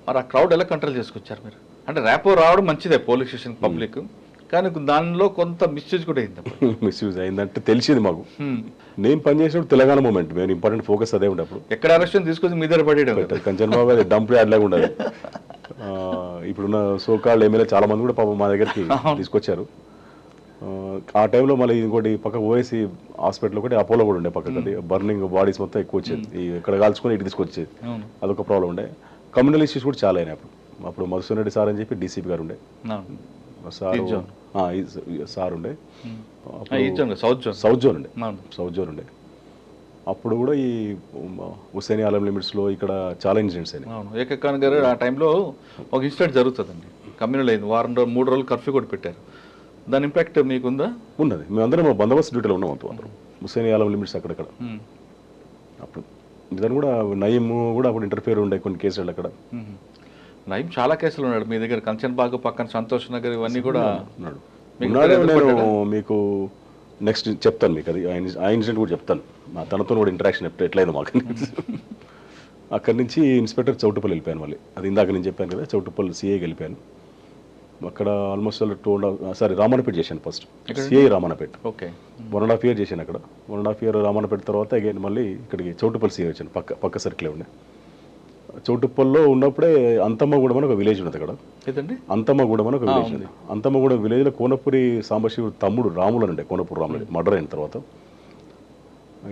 మరి ఆ క్రౌడ్ ఎలా కంట్రోల్ చేసుకొచ్చారు మీరు? అంటే ర్యాపో రావడం మంచిదే పోలీస్ స్టేషన్ పబ్లిక్, కానీ దానిలో కొంత మిస్యూజ్ కూడా అయింది. మిస్యూజ్ అయిందంటే తెలిసింది మాకు. నేను పనిచేసినప్పుడు తెలంగాణ మూమెంట్ మేము ఇంపార్టెంట్ ఫోకస్ అదే ఉండేప్పుడు. ఎక్కడ అరెస్ట్ తీసుకొచ్చి మీ దగ్గర పడేయడం కంచన్బాబు అది డంప్ యార్డ్ లాగా ఉండదు. ఇప్పుడున్న సోకాళ్ళు ఎమ్మెల్యే చాలా మంది కూడా పాపం మా దగ్గరికి తీసుకొచ్చారు. ఆ టైంలో మళ్ళీ ఇంకోటి పక్క ఓఎస్సీ హాస్పిటల్ ఒకటి అపోలో కూడా ఉండే పక్కకి, అది బర్నింగ్ బాడీస్ మొత్తం ఎక్కువ వచ్చేది, ఇక్కడ కాల్చుకొని ఇటు తీసుకొచ్చేది, అదొక ప్రాబ్లం ఉండే. కమ్యూనల్ ఇష్యూస్ కూడా చాలా అయినాయి అప్పుడు మధుసూదన్ రెడ్డి సార్ అని చెప్పి డీసీపీ గారు ఉండే సార్ ఉండే, సౌత్ జోన్ ఉండే. అప్పుడు కూడా ఈ హుస్సేన్ ఆలం లిమిట్స్లో ఇక్కడ చాలా ఇన్సిడెంట్స్ అయినాయి. ఏకే ఖాన్ గారు ఆ టైంలో ఒక ఇన్సిడెంట్ జరుగుతుందండి, కమ్యూనల్ అయింది, 3 రోజులు కర్ఫ్యూ కూడా పెట్టారు. దాని ఇంపాక్ట్ మీకుందా? ఉన్నది. మేమందరం బందోబస్తు డ్యూటీలో ఉన్నాం అందరం, హుస్సేన్ ఆలం లిమిట్స్ అక్కడక్కడ. అప్పుడు దాని కూడా నయీం కూడా అప్పుడు ఇంటర్ఫియర్ ఉండే కొన్ని కేసులు అక్కడ. నయీం చాలా కేసులు ఉన్నాడు మీ దగ్గర, కంచన్బాగ్ పక్కన సంతోష్ నగర్ ఇవన్నీ కూడా ఉన్నాడు. నేను మీకు నెక్స్ట్ చెప్తాను, మీకు అది ఆ ఇన్సిడెంట్ కూడా చెప్తాను, తనతో కూడా ఇంటరాక్షన్ ఎట్లయిందో మాకు. అక్కడి నుంచి ఇన్స్పెక్టర్ చౌటుపల్లి వెళ్ళిపోయాను మళ్ళీ, అది ఇందాక నేను చెప్పాను కదా, చౌటుపల్లి సిఐకి వెళ్ళిపోయాను. అక్కడ ఆల్మోస్ట్ 2.5 రామన్నపేట చేశాను first, CI Ramannapet. Okay, 1.5 years చేశాను అక్కడ. 1.5 years రామన్నపేట తర్వాత అగైన్ మళ్ళీ ఇక్కడికి చౌటుపల్లి సిఐ వచ్చాను, పక్క సర్కిలే ఉండే. చౌటుప్పల్లో ఉన్నప్పుడే అంతమ్మగూడెం అని ఒక విలేజ్ ఉన్నది అక్కడ. అంతమ్మగూడెం అని ఒక విలేజ్ ఉంది. అంతమ్మగూడెం విలేజ్లో కోనపురి సాంబశివుడు తమ్ముడు రాములు ఉండే, కోనపూరి రాములు మర్డర్ అయిన తర్వాత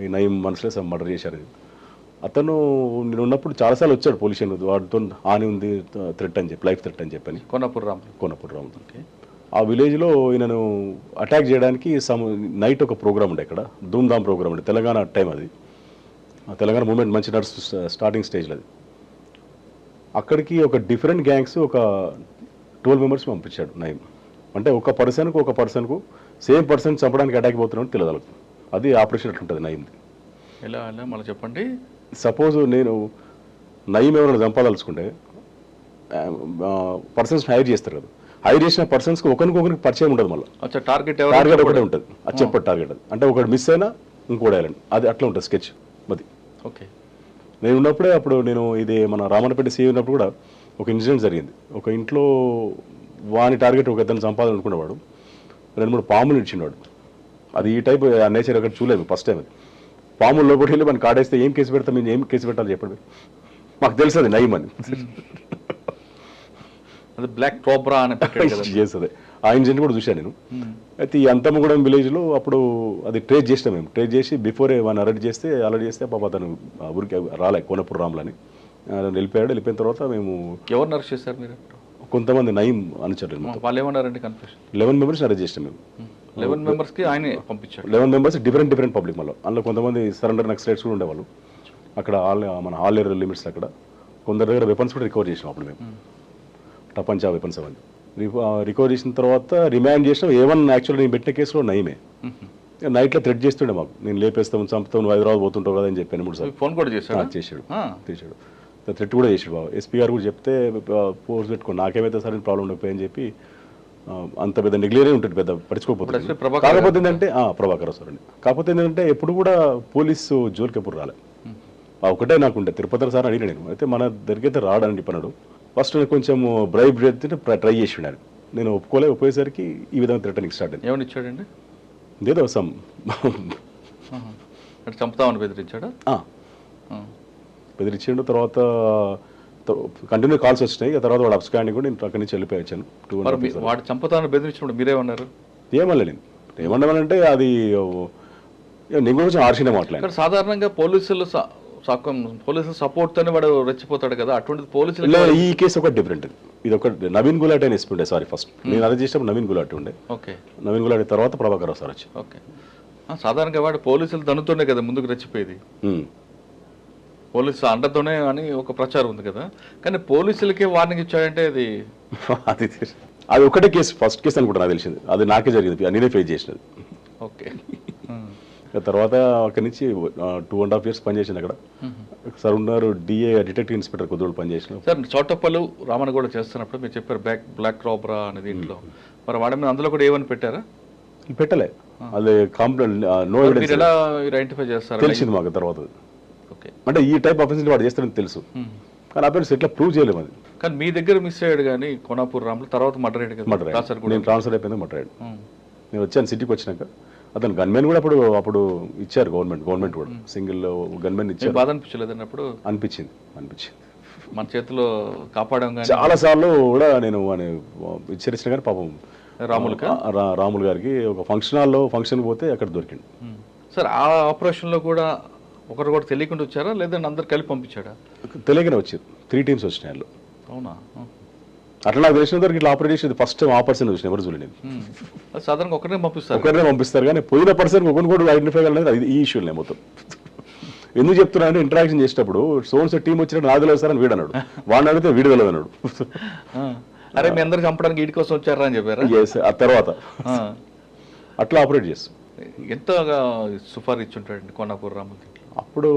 ఈ నయీం మనసులో మర్డర్ చేశారు. అతను నేను ఉన్నప్పుడు చాలాసార్లు వచ్చాడు పోలీస్ వాటితో హాని ఉంది థ్రెట్ అని చెప్పి, లైఫ్ థ్రెట్ అని చెప్పని. కోనపూరి రాములు ఆ విలేజ్లో ఈయనను అటాక్ చేయడానికి నైట్ ఒక ప్రోగ్రామ్ ఉండే ఇక్కడ, ధూమ్ధామ్ ప్రోగ్రామ్ ఉండే, తెలంగాణ టైం అది, తెలంగాణ మూమెంట్ మంచి స్టార్టింగ్ స్టేజ్లో అది. అక్కడికి ఒక డిఫరెంట్ గ్యాంగ్స్ ఒక 12 members పంపించాడు నయీం. అంటే ఒక పర్సన్కు సేమ్ పర్సన్ చంపడానికి అటాక్ పోతున్నాడు తెలియదు, అది ఆపరేషన్ అట్లుంటుంది నయీంది. ఎలా మళ్ళీ చెప్పండి. సపోజ్ నేను నయీం ఎవరైనా చంపాదలుచుకుంటే పర్సన్స్ హైర్ చేస్తారు కదా, హైర్ చేసిన పర్సన్స్కి ఒకరికొకరికి పరిచయం ఉంటుంది, మళ్ళీ టార్గెట్ ఒకటే ఉంటుంది, అది చెప్పండి టార్గెట్ అది. అంటే ఒకటి మిస్ అయినా ఇంకోటి వేయాలండి, అది అట్లా ఉంటుంది స్కెచ్ అది. ఓకే, నేను ఉన్నప్పుడే అప్పుడు నేను ఇది మన రామన్నపేట సీఏ ఉన్నప్పుడు కూడా ఒక ఇన్సిడెంట్ జరిగింది. ఒక ఇంట్లో వాని టార్గెట్ ఒక ఇద్దరిని చంపాలనుకునేవాడు, 2-3 పాములు ఇచ్చింవాడు. అది ఈ టైప్ ఆ నేచర్ అక్కడ చూడలేదు ఫస్ట్ టైం. అది పాములు లోపలికి వెళ్ళి మనం కాడేస్తే ఏం కేసు పెడతాం, మేము ఏం కేసు పెట్టాలి చెప్పండి, మాకు తెలుసు అది నయీం అని. అది బ్లాక్ కోబ్రా అని చేస్తుంది. ఆ ఇన్సిడెంట్ కూడా చూశాను నేను. అయితే ఈ అంతమ్మగూడెం విలేజ్లో అప్పుడు అది ట్రేస్ చేసినాం మేము. ట్రేస్ చేసి బిఫోరే వాడిని అరెస్ట్ చేస్తే పాప అతను ఊరికి రాలే, కోనపూరి రాములని వెళ్ళిపోయాడు. వెళ్ళిపోయిన తర్వాత మేము ఎవరిని అరెస్ట్ చేశారు మీరు? కొంతమంది నయీం అనుచరులు, వాళ్ళు ఏమన్నారండి? కన్ఫ్యూషన్ 11 members అరెస్ట్ చేసినాం మేము. 11 members ఆయనే పంపించాడు. 11 members డిఫరెంట్ పబ్లిక్. మళ్ళీ అందులో కొంతమంది సరెండర్ నక్సలైట్స్ కూడా ఉండేవాళ్ళు అక్కడ, మన ఆల్ ఏరియా లిమిట్స్ అక్కడ. కొందరి దగ్గర వెపన్స్ కూడా రికవర్ చేసినాం అప్పుడు మేము, టపంచా వెపన్స్ అవన్నీ రికవర్ చేసిన తర్వాత రిమాండ్ చేసినాం. యాక్చువల్లీ నేను పెట్టిన కేసులో నయీమే. నైట్లో థ్రెట్ చేస్తుండే మాకు, నేను లేపేస్తాము, చంపుతాము, హైదరాబాద్ పోతుంటావు కదా అని చెప్పాను 3 సార్లు. ఫోన్ కూడా చేశాడు. థ్రెట్ కూడా చేసాడు బాబు. ఎస్పీ గారు కూడా చెప్తే ఫోర్స్ పెట్టుకో, నాకేమైతే సరే ప్రాబ్లం ఉండకపోయి చెప్పి, అంత పెద్ద నెగ్లేరే ఉంటుంది, పెద్ద పట్టించుకోకపోతుంది. కాకపోతే ఏంటంటే ప్రభాకర్ సార్ అండి, కాకపోతే ఏంటంటే ఎప్పుడు కూడా పోలీసు జోలికి ఎప్పుడు రాలే. ఒకటే నాకుండే, తిరుపతి సార్ అడిగిన నేను, అయితే మన దగ్గరికి అయితే రాడని చెప్పన్నాడు. ఫస్ట్ కొంచెం బ్రైబ్ ట్రై చేసి ఉన్నాను, నేను ఒప్పుకోలేకపోయేసరికి ఈ విధంగా థ్రెటనింగ్ స్టార్ట్ అయింది. ఏమని ఇచ్చాడండి? ఏదో సమ్ చంపుతామని బెదిరించాడా? బెదిరించాడు. తర్వాత కంటిన్యూ కాల్స్ వచ్చినాయి. తర్వాత వాడు అబ్స్కాండింగ్ కూడా నేను అక్కడి నుంచి వెళ్ళిపోయాను. వాడు చంపుతామని బెదిరించినప్పుడు మీరేమన్నారు? ఏమనలేదు. ఏమన్నామనంటే అది నేను కొంచెం ఆర్షినే మాట్లాడాను. సాధారణంగా పోలీసులు సపోర్ట్ తోనే వాడు రెచ్చిపోతాడు కదా, అటువంటి పోలీసులు. ఈ కేసు ఒక డిఫరెంట్. ఇది ఒక నవీన్ గులాటి అని ఎస్పీ ఉండే, సారీ ఫస్ట్ నేను అరెస్ట్ చేసినప్పుడు నవీన్ గులాటి ఉండే. ఓకే, నవీన్ గులాటి తర్వాత ప్రభాకర్ సార్ వచ్చి. ఓకే, సాధారణంగా వాడు పోలీసులు దన్నుతోనే కదా ముందుకు రెచ్చిపోయేది, పోలీసు అండతోనే అని ఒక ప్రచారం ఉంది కదా. కానీ పోలీసులకే వార్నింగ్ ఇచ్చాడంటే అది ఒకటే కేసు, ఫస్ట్ కేసు అనుకుంటా నాకు తెలిసింది. అది నాకే జరిగింది, నేనే ఫేస్ చేసినది. ఓకే, తర్వాత అక్కడి నుంచి 2.5 years పనిచేసింది అక్కడ. సార్ ఉన్నారు డిఏ డిటెక్టివ్ ఇన్స్పెక్టర్ కొద్దిరోజు పనిచేసిన. సార్ చౌటప్పలు రామన్ కూడా చేస్తున్నప్పుడు మీరు చెప్పారు బ్లాక్ కోబ్రా అనేది ఇంట్లో, మరి వాడి మీద అందులో కూడా ఏమని పెట్టారా? పెట్టలే, అది కంప్లైంట్ నో ఎవిడెన్స్. ఎలా ఐడెంటిఫై చేస్తారు? తెలిసింది మాకు తర్వాత. అంటే ఈ టైప్ ఆఫెన్స్ వాడు చేస్తారని తెలుసు, కానీ అఫెన్స్ ఎట్లా ప్రూవ్ చేయలేము అది. కానీ మీ దగ్గర మిస్ అయ్యాడు కానీ కోనాపూర్ రాములు తర్వాత మర్డర్ అయ్యాడు కదా మర్డర్ నేను ట్రాన్స్ఫర్ అయిపోయింది మర్డర్ అయ్యాడు. నేను వచ్చాను సిటీకి వచ్చినాక అతను గన్మెన్ కూడా అప్పుడు ఇచ్చారు గవర్నమెంట్ కూడా సింగిల్ గన్మెన్ ఇచ్చారు. బాధ అనిపించలేదు అప్పుడు? అనిపించింది మన చేతిలో కాపాడాం కానీ చాలా సార్లు కూడా నేను హెచ్చరించిన కానీ పాపం రాములు గారికి ఒక ఫంక్షన్ పోతే అక్కడ దొరికింది. సార్ ఆ ఆపరేషన్లో కూడా ఒకరు కూడా తెలియకుండా వచ్చారా లేదంటే అందరు కలిపి పంపించాడా? తెలియకనే వచ్చారు. 3 టీమ్స్ వచ్చినాయి వాళ్ళు. అవునా? అట్లా నాకు తెలిసిన వరకు ఇట్లా ఆపరేట్ చేసేది ఫస్ట్ టైం ఆ పర్సన్ చూసిన ఎవరు చూడలేదు. సాధారణంగా ఒకరినే పంపిస్తారు కానీ పోయిన పర్సన్ ఒకరిని కూడా ఐడెంటిఫై కాలేదు. ఈ ఇష్యూలే మొత్తం. ఎందుకు చెప్తున్నా అంటే ఇంటరాక్షన్ చేసేటప్పుడు సోన్స్ టీం వచ్చినట్టు నాకు తెలియదు సార్ అని వీడు అన్నాడు, వాడిని అడిగితే వీడు తెలియదు అన్నాడు. అరే మీ అందరికి చంపడానికి వీడి కోసం వచ్చారా అని చెప్పారా? ఆ తర్వాత అట్లా ఆపరేట్ చేస్తాం. ఎంతగా సుఫార్ ఇచ్చుంటాడండి కోనాపూర్ రాములు? అప్పుడు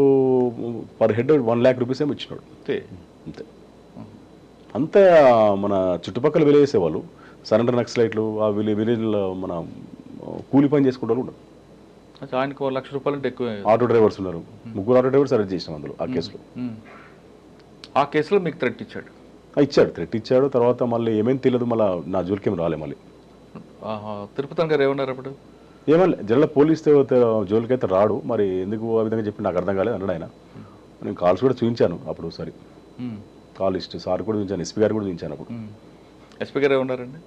పర్ హెడ్ 1 lakh రూపీస్ ఏమి ఇచ్చినాడు అంతే. అంతే మన చుట్టుపక్కల విలేజేసేవాళ్ళు సరెండర్ నక్సలైట్లు ఆ విలేజ్లో మన కూలి పని చేసుకుంటారు కూడా. ఆయనకు 1 లక్ష రూపాయలు అంటే ఎక్కువ. ఆటో డ్రైవర్స్ ఉన్నారు, 3 ఆటో డ్రైవర్స్ అరెస్ట్ చేసినాం అందులో ఆ కేసులో మీకు థ్రెట్ ఇచ్చాడు? థ్రెట్ ఇచ్చాడు. తర్వాత మళ్ళీ ఏమేమి తెలియదు, మళ్ళీ నా జోలికేం రాలే. మళ్ళీ తిరుపతి గారు ఏమన్నారు అప్పుడు? ఏమన్నా జనరల్ పోలీస్ జోలికైతే రాడు, మరి ఎందుకు ఆ విధంగా చెప్పి నాకు అర్థం కాలేదు అన్నాడు ఆయన. నేను కాల్స్ కూడా చూపించాను అప్పుడు ఒకసారి, కాల్ లిస్ట్ సార్ కూడా చూపించాను, ఎస్పీ గారు కూడా చూపించాను. అప్పుడు ఎస్పీ గారు ఏమన్నారండి?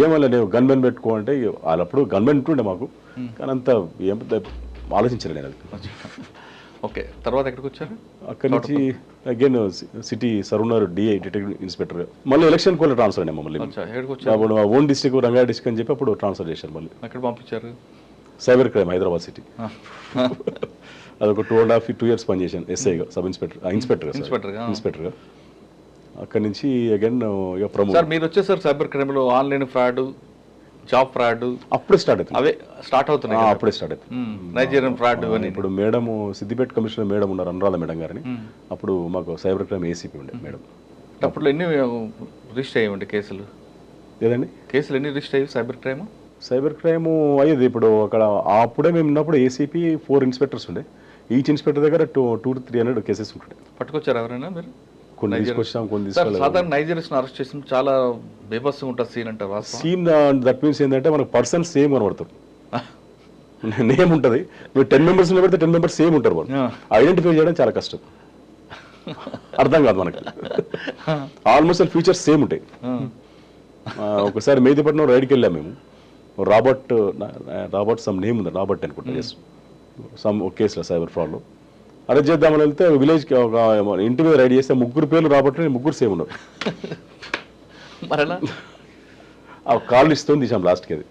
ఏమన్నా నేను గన్మెన్ పెట్టుకో అంటే వాళ్ళప్పుడు గన్మెన్ ఉంటుండే మాకు, కానీ అంత ఏం ఆలోచించలేదు నేను అది. ఓకే, తర్వాత ఎక్కడికి వచ్చారు? అక్కడి నుంచి అగైన్ సిటీ సరూనర్ డిఐ డిటెక్టివ్ ఇన్స్పెక్టర్. మళ్ళీ ఎలక్షన్ కూడా ట్రాన్స్ఫర్ అయినా మమ్మల్ని అప్పుడు ఓన్ డిస్ట్రిక్ట్ రంగారెడ్డి డిస్ట్రిక్ట్ అని చెప్పి అప్పుడు ట్రాన్స్ఫర్ చేశారు. మళ్ళీ ఎక్కడ పంపించారు? Cyber crime Hyderabad city. అదొక 2.5 years పనిచేశాను ఎస్ఐగా, సబ్ ఇన్స్పెక్టర్గా. అక్కడి నుంచి అగైన్ ఇక ప్రమోట్. సార్ మీరు వచ్చేసారు సైబర్ క్రైమ్లో ఆన్లైన్ ఫ్రాడ్, జాబ్ ఫ్రాడ్ అప్పుడే స్టార్ట్ అవుతుంది. అవే స్టార్ట్ అవుతున్నాయి. అప్పుడే స్టార్ట్ అవుతుంది. నైజీరియన్ ఫ్రాడ్ అని. ఇప్పుడు మేడం సిద్దిపేట కమిషనర్ మేడం ఉన్నారు, అనురాధ మేడం గారిని. అప్పుడు మాకు సైబర్ క్రైమ్ ఏసీపీ ఉండే మేడం. అప్పుడు ఎన్ని రిజిస్టర్ అయ్యండి కేసులు? ఏదండి కేసులు ఎన్ని రిజిస్టర్ అయ్యి సైబర్ క్రైమ్ అయ్యేది? ఇప్పుడు అక్కడ అప్పుడే మేము ఉన్నప్పుడు ఏసీపీ 4 ఇన్స్పెక్టర్స్ ఉండే. ఈచ్ ఇన్స్పెక్టర్ దగ్గర 200 to 300 కేసెస్ ఉంటుండే. పట్టుకొచ్చారు ఎవరైనా మీరు? కొన్ని తీసుకొచ్చాం, కొన్ని సాధారణ నైజీరియన్స్ అరెస్ట్ చేసిన చాలా బేబస్గా ఉంటుంది సీన్ అంటారు. సీన్ దట్ మీన్స్ ఏంటంటే మనకు పర్సన్ సేమ్ కనబడతారు, నేమ్ ఉంటుంది. మీరు 10 members పెడితే 10 members సేమ్ ఉంటారు. వాళ్ళు ఐడెంటిఫై చేయడం చాలా కష్టం, అర్థం కాదు మనకి. ఆల్మోస్ట్ ఫీచర్స్ సేమ్ ఉంటాయి. ఒకసారి మేదిపట్నం రైడ్కి వెళ్ళాం మేము. రాబర్ట్ సమ్ నేమ్ ఉంది, రాబర్ట్ అనుకుంటా. ఎస్, సమ్ ఒక కేసులో సైబర్ ఫ్రాడ్లో అరెస్ట్ చేద్దామని వెళ్తే విలేజ్కి ఒక ఇంటి మీద రైడ్ చేస్తే 3 పేర్లు రాబర్ట్, 3 సేమ్ ఉన్నారు. ఆ కాల్ లిస్ట్తో తీసాం లాస్ట్కి. అది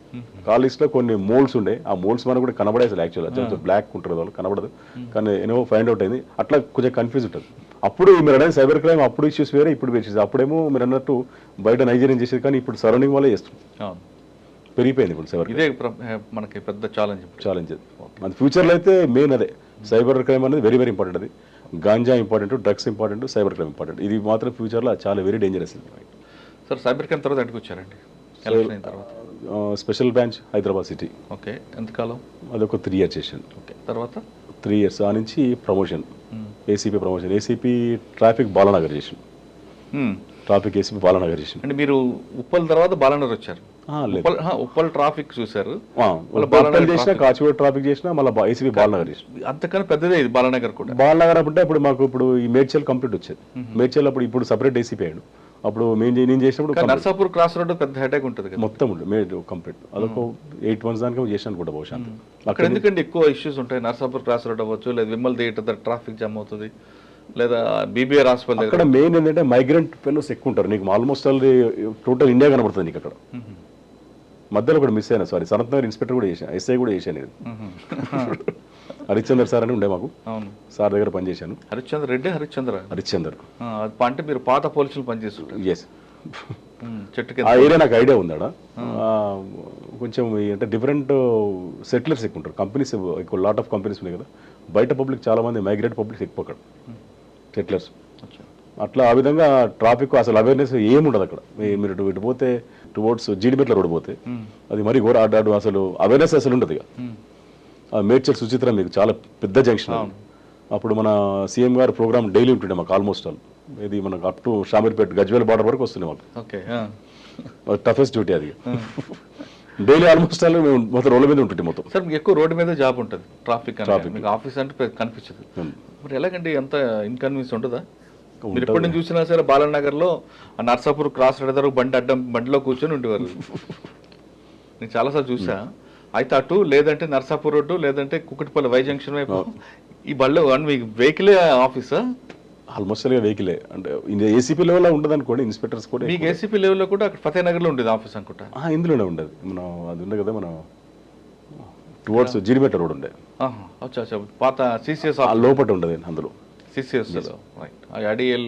కాల్ లిస్ట్లో కొన్ని మోల్స్ ఉండే, ఆ మోల్స్ మనకు కూడా కనబడే అసలు యాక్చువల్గా బ్లాక్ ఉంటుంది, వాళ్ళు కనబడదు. కానీ ఏమో ఫైండ్ అవుట్ అయింది. అట్లా కొంచెం కన్ఫ్యూజ్ ఉంటుంది. అప్పుడు మీరు అనేది సైబర్ క్రైమ్ అప్పుడు ఇష్యూస్ వేరే, ఇప్పుడు ఇష్యూస్. అప్పుడేమో మీరు అన్నట్టు బయట నైజీరియన్ చేసేది, కానీ ఇప్పుడు సరౌండింగ్ వల్లే చేస్తున్నాం. పెరిగిపోయింది ఇప్పుడు సైబర్. ఇదే మనకి పెద్ద ఛాలెంజ్. మన ఫ్యూచర్లో అయితే మెయిన్ అదే సైబర్ క్రైమ్ అనేది వెరీ వెరీ ఇంపార్టెంట్. అది ganja important, drugs important, cyber crime important. ఇది మాత్రం ఫ్యూచర్లో చాలా very dangerous. Sir cyber crime తర్వాత ఎక్కడికి వచ్చారండి? Special branch Hyderabad city. Okay, ఎంతకాలం? అదొక 3 years చేశాను. ఓకే, తర్వాత 3 years ఆ నుంచి promotion, ACP promotion. ACP traffic Balanagar చేశాను. ట్రాఫిక్ ఏసీపీ బాలానగర్ చేశాను. అంటే మీరు ఉప్పల్ తర్వాత బాలానగర్ వచ్చారు? ఉప్పల్ ట్రాఫిక్ చూసారు, చేసిన కాచిగూడ ట్రాఫిక్ చేసిన, మళ్ళీ ఏసీపీ బాలనగర్ చేసిన. అంతకన్నా పెద్దదే ఇది బాలనగర్ కూడా. బాలనగర్ అంటే ఇప్పుడు మాకు ఇప్పుడు ఈ మేడ్చల్ కంప్లీట్ వచ్చేది. మేడ్చల్ అప్పుడు ఇప్పుడు సపరేట్ ఏసీపీ అయ్యాడు. అప్పుడు నేను చేసినప్పుడు నర్సాపూర్ క్రాస్ రోడ్ పెద్ద హెడేక్ ఉంటుంది మొత్తం ఉంటుంది కంప్లీట్. అదొక 8 months దానికి చేసాను కూడా బహుశా. అక్కడ ఎందుకంటే ఎక్కువ ఇష్యూస్ ఉంటాయి. నర్సాపూర్ క్రాస్ రోడ్ అవ్వచ్చు, లేదా విమల్ థియేటర్ ట్రాఫిక్ జామ్ అవుతుంది, లేదా బీబీఆర్ హాస్పిటల్. అక్కడ మెయిన్ ఏంటంటే మైగ్రెంట్ ఫెలోస్ ఎక్కువ ఉంటారు. నీకు ఆల్మోస్ట్ టోటల్ ఇండియా కనబడుతుంది నీకు అక్కడ. మధ్యలో కూడా మిస్ అయినా, సారీ, సనత్ నగర్ ఇన్స్పెక్టర్ కూడా చేశాను, ఎస్ఐ కూడా చేశాను నేను. హరిశ్చందర్ సార్ అని ఉండే మాకు, సార్ దగ్గర పనిచేశాను. హరిశ్చందర్ రెడ్డి? హరిశ్చందర్ అంటే మీరు పాత పోలీసులు పనిచేస్తుంటారు? ఎస్, ఆ ఏరియా నాకు ఐడియా ఉందాడా. కొంచెం అంటే డిఫరెంట్ సెటిలర్స్ ఎక్కువ ఉంటారు, కంపెనీస్ ఎక్కువ, లాట్ ఆఫ్ కంపెనీస్ ఉన్నాయి కదా. బయట పబ్లిక్ చాలా మంది మైగ్రేట్ పబ్లిక్ ఎక్కువ అక్కడ, సెటిలర్స్. అట్లా ఆ విధంగా ట్రాఫిక్ అసలు అవేర్నెస్ ఏముండదు అక్కడ. మీరు ఇటు పోతే టువర్డ్స్ జీడిమెట్ల రోడ్ పోతే అది మరీ ఘోర అడ్డాడు, అసలు అవేర్నెస్ అసలు ఉంటుంది. ఇక మేడ్చల్ సుచిత్ర మీకు చాలా పెద్ద జంక్షన్. అప్పుడు మన సీఎం గారు ప్రోగ్రామ్ డైలీ ఉంటుండే మాకు, ఆల్మోస్ట్ ఆల్ ఇది మనకు up to Shamirpet Gajwel border వరకు వస్తున్నాయి మాకు. ఓకే. టఫెస్ట్ డ్యూటీ అది. డైలీ ఆల్మోస్ట్ ఆల్ మేము మొత్తం రోడ్ల మీద ఉంటుంది మొత్తం. సార్ మీకు ఎక్కువ రోడ్డు మీద జాబ్ ఉంటుంది, ట్రాఫిక్ మీకు ఆఫీస్ అంటే కనిపించదు. మరి ఎలాగండి ఎంత ఇన్కన్వీనియన్స్ ఉంటుందా? మీరు ఎప్పటి నుంచి చూసినా సరే బాలనగర్లో నర్సాపూర్ క్రాస్ రోడ్ దగ్గర బండిలో కూర్చొని ఉండేవారు. నేను చాలాసార్లు చూసా. అయితే అటు లేదంటే నర్సాపూర్ రోడ్డు లేదంటే కుక్కటిపల్లి వై జంక్షన్ వైపు ఈ బళ్ళు మీకు వెహికలే ఆఫీసా? ఆల్మోస్ట్ వెహికలే అంటే ఏసీపీ లెవెల్లో ఉండదు అనుకోండి, ఇన్స్పెక్టర్స్ కూడా. మీకు ఏసీపీ లెవెల్లో కూడా అక్కడ ఫతేనగర్లో ఉండేది ఆఫీస్ అనుకుంటా. ఇందులోనే ఉండదు. మనం అది ఉండే కదా, మనం టువర్డ్స్ జీడిపేట రోడ్ ఉండే. అచ్చా పాత సిసిఎస్ లోపల ఉండదు అందులో. సిసిఎస్ ఐడియల్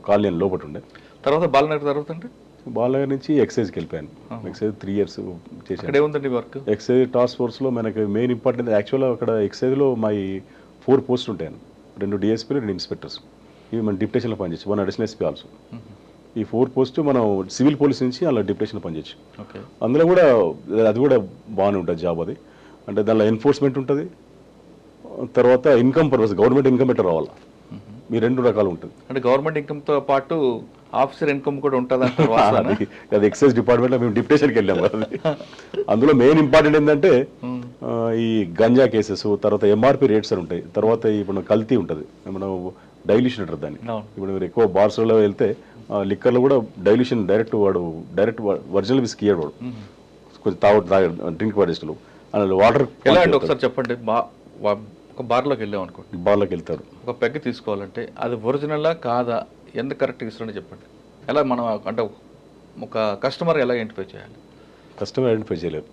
కాలనీ లోపల ఉండే. తర్వాత బాలనగర్ తర్వాత అంటే బాలనగర్ నుంచి ఎక్సైజ్కి వెళ్ళిపోయాను. ఎక్సైజ్ 3 years చేశాను. అక్కడ ఏముందండి వర్క్? ఎక్సైజ్ టాస్క్ ఫోర్స్లో మనకి మెయిన్ ఇంపార్టెంట్ యాక్చువల్గా అక్కడ ఎక్సైజ్లో మా 4 పోస్టులు ఉంటాయి. 2 డిఎస్పీలు 2 ఇన్స్పెక్టర్స్. ఇవి మన డిప్యుటేషన్లో పనిచేయచ్చు. 1 అడిషనల్ ఎస్పీ ఆల్సో. ఈ 4 పోస్ట్ మనం సివిల్ పోలీస్ నుంచి అలా డిప్యుటేషన్లో పనిచేయచ్చు. అందులో కూడా అది కూడా బాగానే ఉంటుంది జాబ్ అది. అంటే దానిలో ఎన్ఫోర్స్మెంట్ ఉంటుంది, తర్వాత ఇన్కమ్ పర్పస్ గవర్నమెంట్ ఇన్కమ్ ఎట్లా రావాలి, మీ 2 రకాలు ఉంటుంది. అంటే గవర్నమెంట్ ఇన్కమ్తో పాటు ఆఫీసర్ ఇన్కమ్ కూడా ఉంటుంది అంటారు. అది ఎక్సైజ్ డిపార్ట్మెంట్లో మేము డిప్యుటేషన్కి వెళ్ళాము. అందులో మెయిన్ ఇంపార్టెంట్ ఏంటంటే ఈ గంజా కేసెస్, తర్వాత ఎంఆర్పి రేట్స్ అని ఉంటాయి, తర్వాత ఇప్పుడు కల్తీ ఉంటుంది, మనం డైల్యూషన్ అంటారు దాన్ని. ఇప్పుడు మీరు ఎక్కువ బార్స్లో వెళ్తే లిక్కర్లో కూడా డైల్యూషన్ డైరెక్ట్ ఒరిజినల్ విస్కీ ఇయ్యాడు వాడు, కొంచెం డ్రింక్ పడేస్తులు అందులో వాటర్. ఎలా అంటే ఒకసారి చెప్పండి. ఒక బార్లోకి వెళ్ళాం అనుకోండి, బార్లోకి వెళ్తారు, ఒక పెగ్ తీసుకోవాలంటే అది ఒరిజినలా కాదా ఎంత కరెక్ట్గా ఇస్తుండే చెప్పండి. ఎలా మనం అంటే ఒక కస్టమర్ ఎలా ఐడెంటిఫై చేయాలి? కస్టమర్ ఐడెంటిఫై చేయలేదు.